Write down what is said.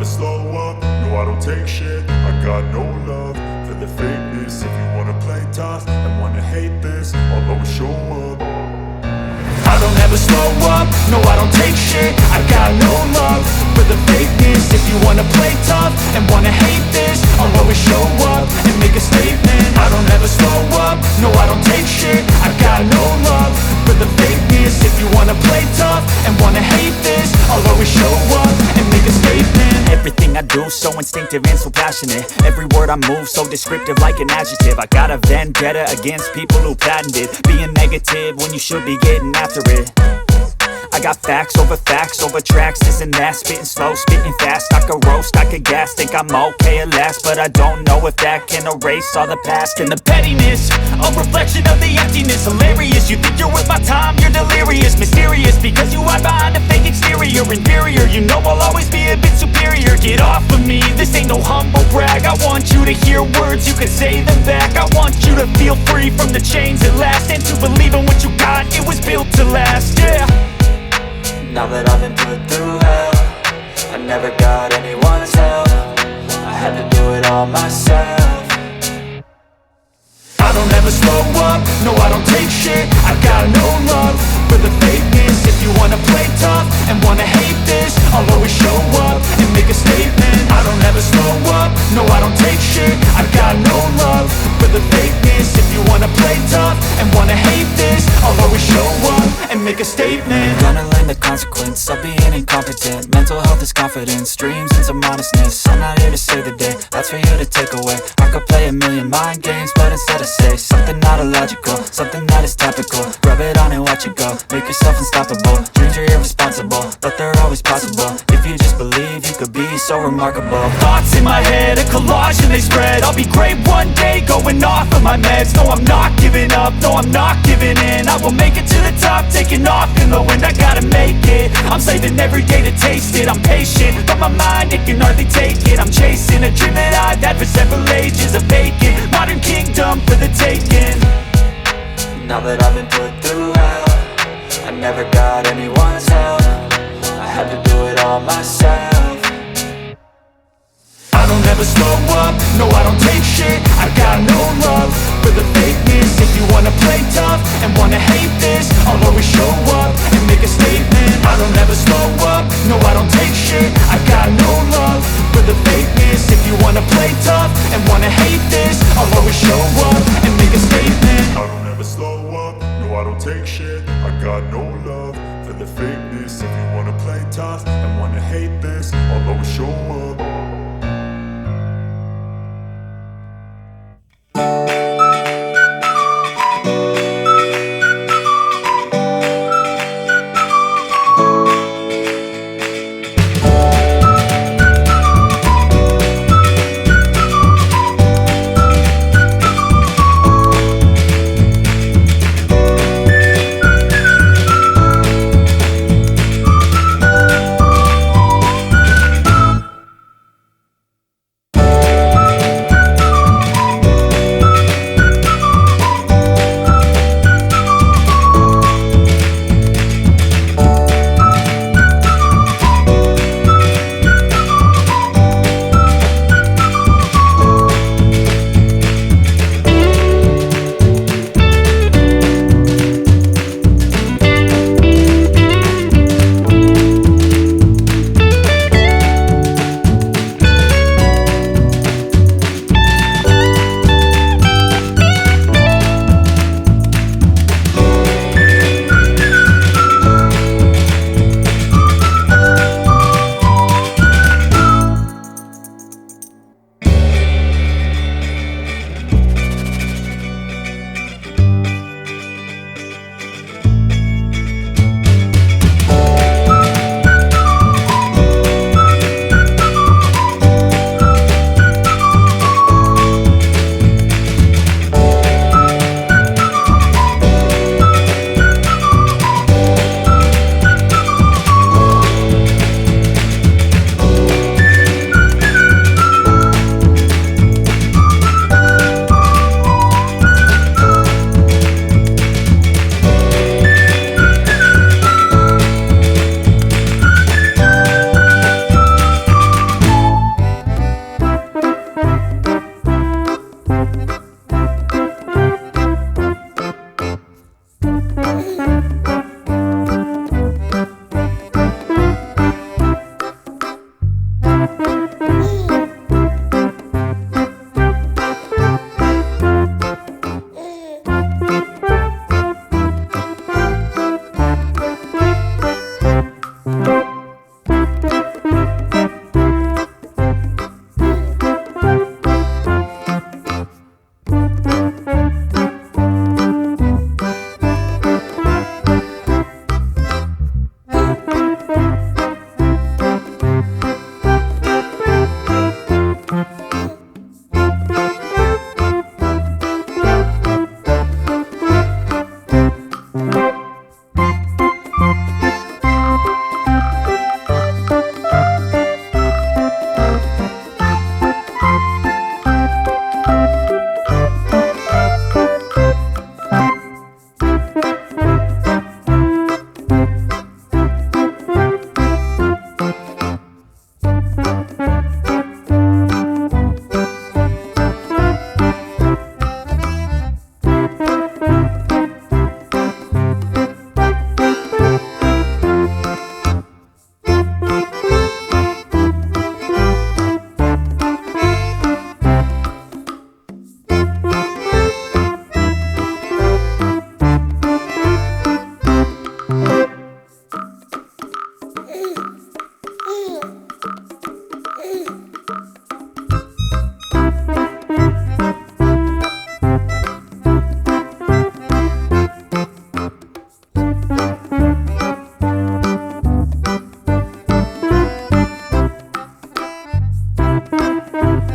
slow up, no I don't take shit. I got no love for the fakeness. If you wanna play tough and wanna hate this, I'll always show up. I don't ever slow up, no I don't take shit. I got no love for the fakeness. If you wanna play tough and wanna hate this, I'll always show up and make a statement. I don't ever slow up, no I don't take shit. I got no love for the fakeness. If you wanna play tough and wanna hate this, I'll always show up and make a statement. Everything I do so instinctive and so passionate. Every word I move so descriptive like an adjective. I got a vendetta against people who patented being negative when you should be getting after it. I got facts over tracks, this and that. Spitting slow, spitting fast. I could roast, I could gas. Think I'm okay at last, but I don't know if that can erase all the past. And the pettiness, a reflection of the emptiness. Hilarious, you think you're worth my time, you're delirious. Mysterious, because you hide behind a fake exterior. Inferior, you know I'll always be a bit superior. Get off of me, this ain't no humble brag. I want you to hear words, you can say them back. I want you to feel free from the chains at last, and to believe in what you got, it was built to last, yeah. Now that I've been put through hell, I never got anyone's help. I had to do it all myself. I don't ever slow up, no I don't take shit. I got no love for the fakeness. If you wanna play tough and wanna hate this, I'll always show up and make a statement. I don't ever slow up, no I don't take shit. I got no love for the fakeness. If you wanna play tough and wanna hate this, I'll always show up and make a statement. Gonna learn the consequence of being incompetent. Mental health is confidence, dreams and some modestness. I'm not here to save the day, that's for you to take away. I could play a million mind games, but instead I say something not illogical, something that is topical. Rub it on and watch it go, make yourself unstoppable. Dreams are irresponsible, but they're always possible. If you just believe, you could be so remarkable. Thoughts in my head, a collage and they spread. I'll be great one day, going off of my meds. No, I'm not giving up, no, I'm not giving in. I will make it to the top, taking off in the wind. I gotta make it, I'm saving every day to taste it. I'm patient, but my mind, it can hardly take it. I'm chasing a dream that I've had for several ages. A vacant, modern kingdom for the taking. Now that I've been put through hell, I never got anyone's help. I had to do it all myself. I don't ever slow up, no I don't take shit. I got no love for the fakeness. If you wanna play tough and wanna hate this, I'll always show up and make a statement. I don't ever slow up, no I don't take shit. I got no love for the fakeness. If you wanna play tough and wanna hate this, I'll always show up and make a statement. I don't ever slow up, no I don't take shit. I got no love for the fakeness. If you wanna play tough and wanna hate this, I'll always show up. We'll be right back.